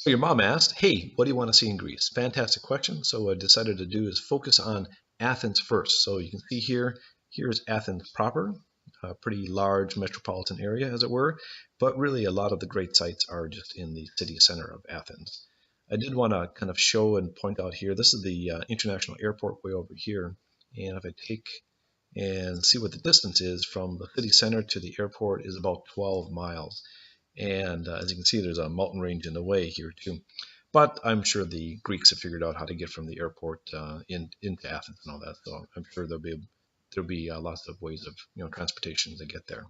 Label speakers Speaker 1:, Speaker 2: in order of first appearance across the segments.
Speaker 1: So your mom asked, hey, what do you want to see in Greece? Fantastic question. So what I decided to do is focus on Athens first. So you can see here, here's Athens proper, a pretty large metropolitan area, as it were, but really a lot of the great sites are just in the city center of Athens. I did want to kind of show and point out here, this is the international airport way over here. And if I take and see what the distance is from the city center to the airport is about 12 miles. And as you can see, there's a mountain range in the way here too. But I'm sure the Greeks have figured out how to get from the airport into Athens and all that. So I'm sure there'll be lots of ways of transportation to get there.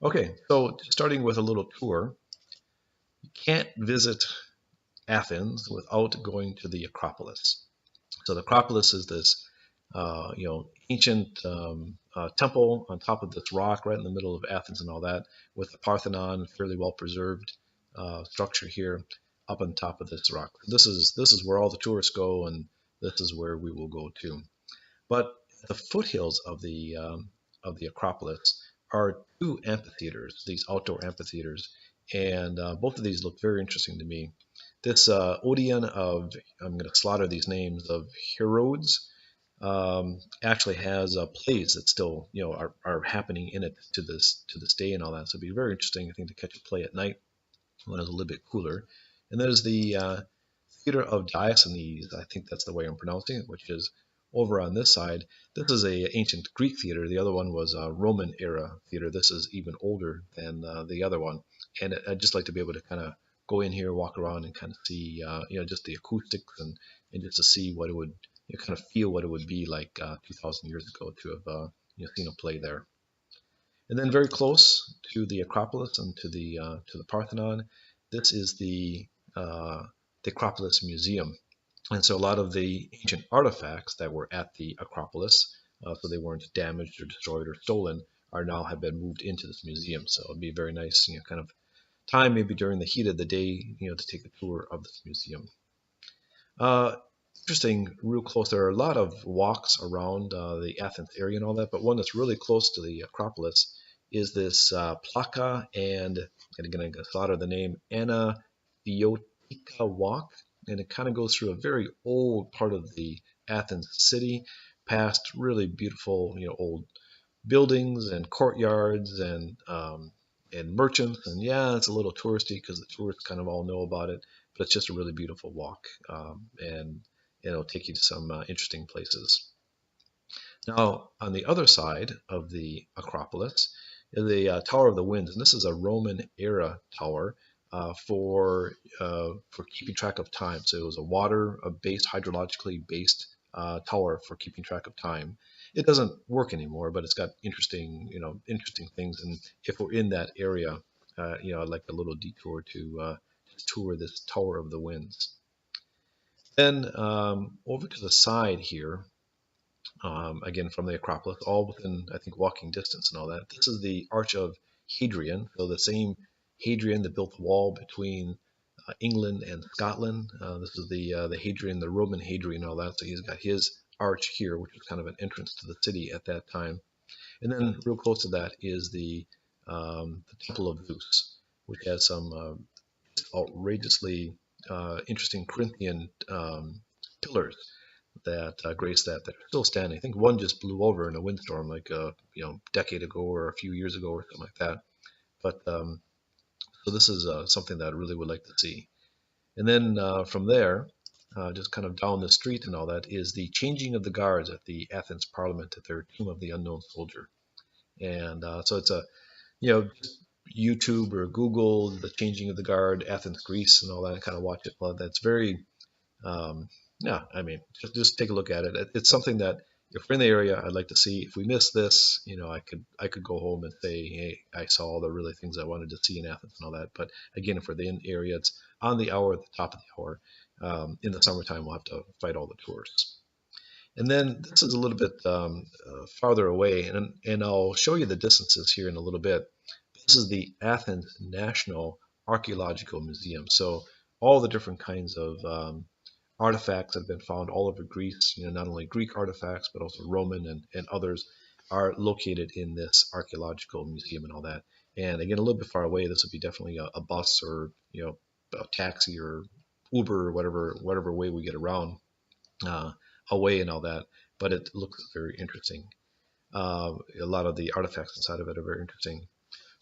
Speaker 1: Okay, so starting with a little tour, you can't visit Athens without going to the Acropolis. So the Acropolis is this ancient temple on top of this rock right in the middle of Athens and all that, with the Parthenon, fairly well preserved structure here up on top of this rock. This is where all the tourists go, and this is where we will go too. But the foothills of the Acropolis are two amphitheaters, these outdoor amphitheaters, and both of these look very interesting to me. This Odeon of, I'm going to slaughter these names, of Herodes, actually has plays that still are happening in it to this day and all that. So it'd be very interesting, I think, to catch a play at night when it's a little bit cooler. And there's the Theater of Diogenes, I think that's the way I'm pronouncing it, which is over on this side. This is a ancient Greek theater. The other one was a Roman era theater. This is even older than the other one. And I'd just like to be able to kind of go in here, walk around, and kind of see just the acoustics and just to see what it would kind of feel what it would be like 2,000 years ago to have seen a play there. And then very close to the Acropolis and to the Parthenon, this is the Acropolis Museum. And so a lot of the ancient artifacts that were at the Acropolis, so they weren't damaged or destroyed or stolen, are now have been moved into this museum. So it'd be a very nice kind of time, maybe during the heat of the day, to take a tour of this museum. Interesting, real close. There are a lot of walks around the Athens area and all that, but one that's really close to the Acropolis is this Plaka and again, I'm going to slaughter the name, Anathiotika Walk, and it kind of goes through a very old part of the Athens city, past really beautiful, old buildings and courtyards and merchants. And yeah, it's a little touristy because the tourists kind of all know about it, but it's just a really beautiful walk, and it'll take you to some interesting places. Now, on the other side of the Acropolis is the Tower of the Winds, and this is a Roman era tower for keeping track of time. So it was a water-based, hydrologically based tower for keeping track of time. It doesn't work anymore, but it's got interesting things. And if we're in that area, I'd like a little detour to tour this Tower of the Winds. Then over to the side here, again from the Acropolis, all within, I think, walking distance and all that. This is the Arch of Hadrian, so the same Hadrian that built the wall between England and Scotland. This is the Hadrian, the Roman Hadrian, and all that. So he's got his arch here, which was kind of an entrance to the city at that time. And then real close to that is the Temple of Zeus, which has some outrageously interesting Corinthian pillars that grace that are still standing. I think one just blew over in a windstorm like a decade ago or a few years ago or something like that. But so this is something that I really would like to see. And then from there, just kind of down the street and all that, is the changing of the guards at the Athens Parliament at their Tomb of the Unknown Soldier. And so it's a YouTube or Google the changing of the guard, Athens, Greece, and all that, and kind of watch it. Well, that's very I mean, just take a look at it. It's something that if we're in the area, I'd like to see. If we miss this, I could go home and say, hey, I saw all the really things I wanted to see in Athens and all that. But again, if we're in the area, it's on the hour, at the top of the hour. In the summertime, we'll have to fight all the tourists. And then this is a little bit farther away, and I'll show you the distances here in a little bit. This is the Athens National Archaeological Museum. So all the different kinds of artifacts that have been found all over Greece, not only Greek artifacts, but also Roman and others, are located in this archaeological museum and all that. And again, a little bit far away, this would be definitely a bus or a taxi or Uber or whatever way we get around uh, away and all that. But it looks very interesting. A lot of the artifacts inside of it are very interesting.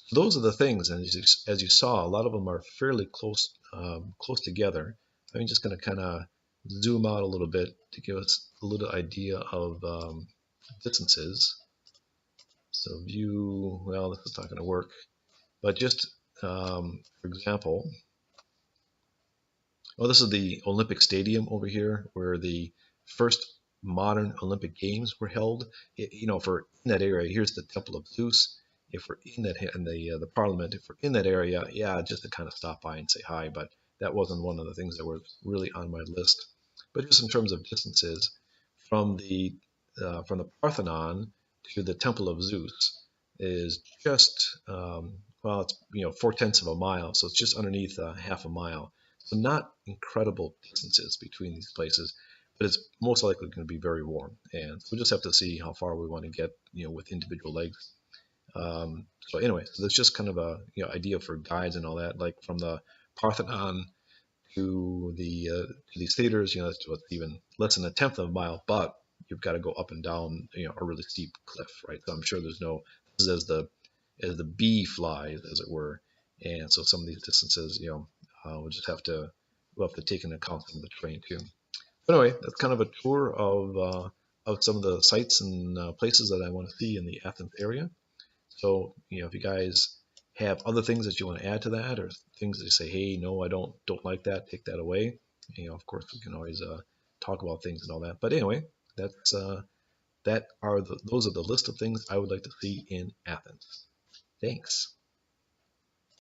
Speaker 1: So those are the things, and as you saw, a lot of them are fairly close together. I'm just going to kind of zoom out a little bit to give us a little idea of distances. So view, well, this is not going to work, but just for example, well, this is the Olympic Stadium over here, where the first modern Olympic Games were held. If we're in that area, here's the Temple of Zeus. If we're in that in the Parliament, if we're in that area, yeah, just to kind of stop by and say hi. But that wasn't one of the things that was really on my list. But just in terms of distances, from the Parthenon to the Temple of Zeus is just well, it's 4/10 of a mile, so it's just underneath half a mile. So not incredible distances between these places, but it's most likely going to be very warm, and so we just have to see how far we want to get, with individual legs. So anyway, so that's just kind of a idea for guides and all that. Like from the Parthenon to these theaters, it's even less than a tenth of a mile, but you've got to go up and down, a really steep cliff, right? So I'm sure there's no this is as the bee flies, as it were, and so some of these distances, we'll have to take into account some of the terrain too. But anyway, that's kind of a tour of some of the sites and places that I want to see in the Athens area. So, if you guys have other things that you want to add to that, or things that you say, hey, no, I don't like that, take that away. Of course, we can always talk about things and all that. But anyway, that's those are the list of things I would like to see in Athens. Thanks.